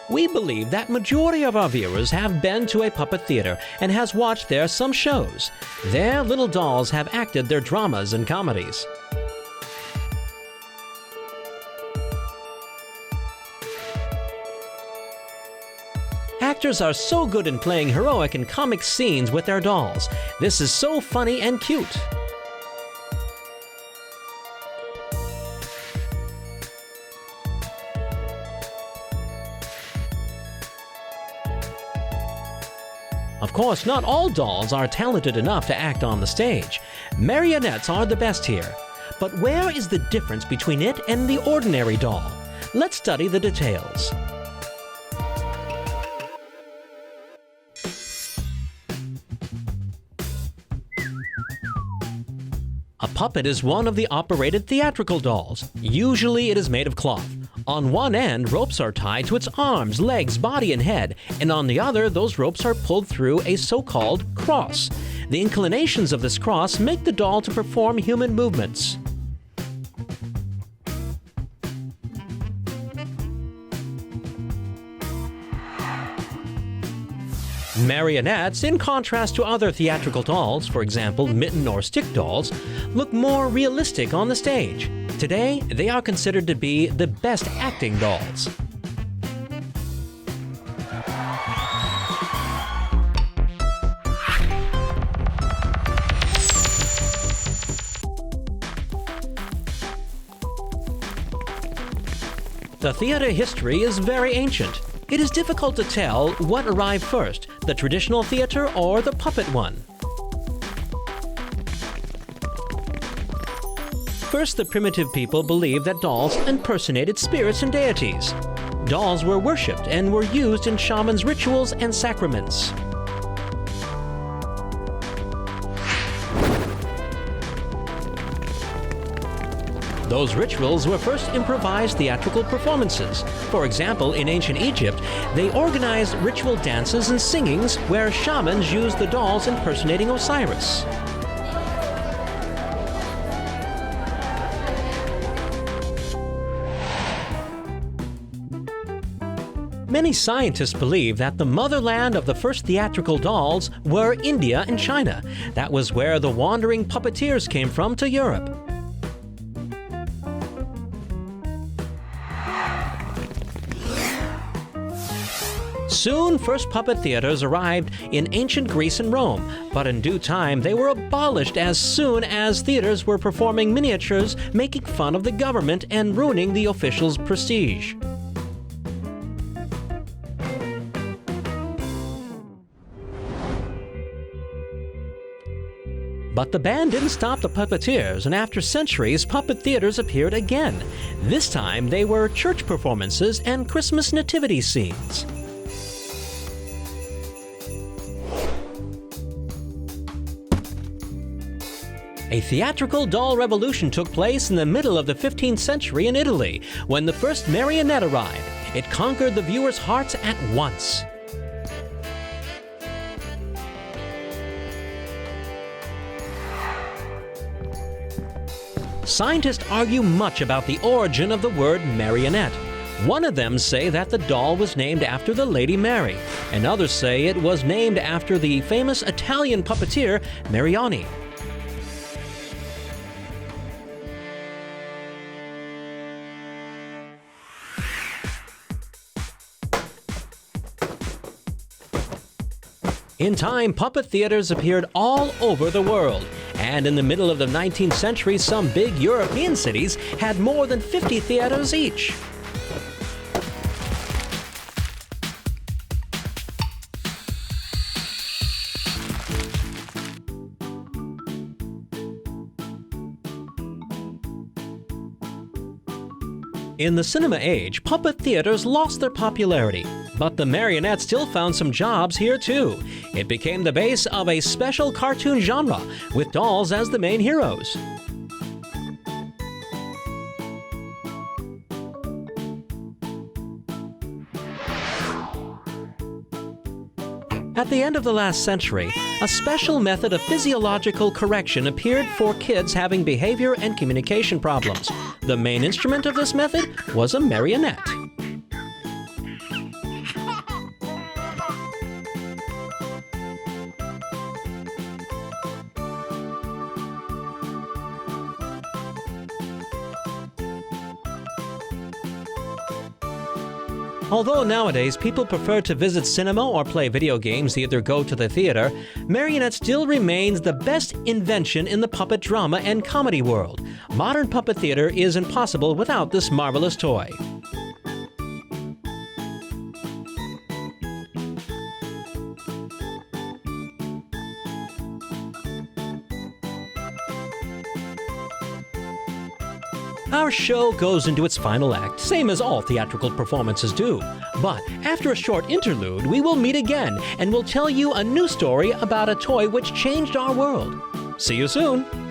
We believe that majority of our viewers have been to a puppet theater and has watched there some shows. There, little dolls have acted their dramas and comedies. Actors are so good in playing heroic and comic scenes with their dolls. This is so funny and cute. Of course, not all dolls are talented enough to act on the stage. Marionettes are the best here. But where is the difference between it and the ordinary doll? Let's study the details. A puppet is one of the operated theatrical dolls. Usually it is made of cloth. On one end, ropes are tied to its arms, legs, body, and head, and on the other, those ropes are pulled through a so-called cross. The inclinations of this cross make the doll to perform human movements. Marionettes, in contrast to other theatrical dolls, for example mitten or stick dolls, look more realistic on the stage. Today, they are considered to be the best acting dolls. The theater history is very ancient. It is difficult to tell what arrived first, the traditional theater or the puppet one. First, the primitive people believed that dolls impersonated spirits and deities. Dolls were worshipped and were used in shamans' rituals and sacraments. Those rituals were first improvised theatrical performances. For example, in ancient Egypt, they organized ritual dances and singings where shamans used the dolls impersonating Osiris. Many scientists believe that the motherland of the first theatrical dolls were India and China. That was where the wandering puppeteers came from to Europe. Soon, first puppet theaters arrived in ancient Greece and Rome, but in due time they were abolished as soon as theaters were performing miniatures, making fun of the government and ruining the officials' prestige. But the ban didn't stop the puppeteers, and after centuries, puppet theaters appeared again. This time, they were church performances and Christmas nativity scenes. A theatrical doll revolution took place in the middle of the 15th century in Italy, when the first Marionette arrived. It conquered the viewers' hearts at once. Scientists argue much about the origin of the word marionette. One of them say that the doll was named after the Lady Mary, and others say it was named after the famous Italian puppeteer Mariony. In time, puppet theaters appeared all over the world, and in the middle of the 19th century, some big European cities had more than 50 theaters each. In the cinema age, puppet theaters lost their popularity, but the Marionette still found some jobs here too. It became the base of a special cartoon genre, with dolls as the main heroes. At the end of the last century, a special method of physiological correction appeared for kids having behavior and communication problems. The main instrument of this method was a marionette. Although nowadays people prefer to visit cinema or play video games than either go to the theater, Marionette still remains the best invention in the puppet drama and comedy world. Modern puppet theater is impossible without this marvelous toy. Our show goes into its final act, same as all theatrical performances do. But after a short interlude, we will meet again and we'll tell you a new story about a toy which changed our world. See you soon!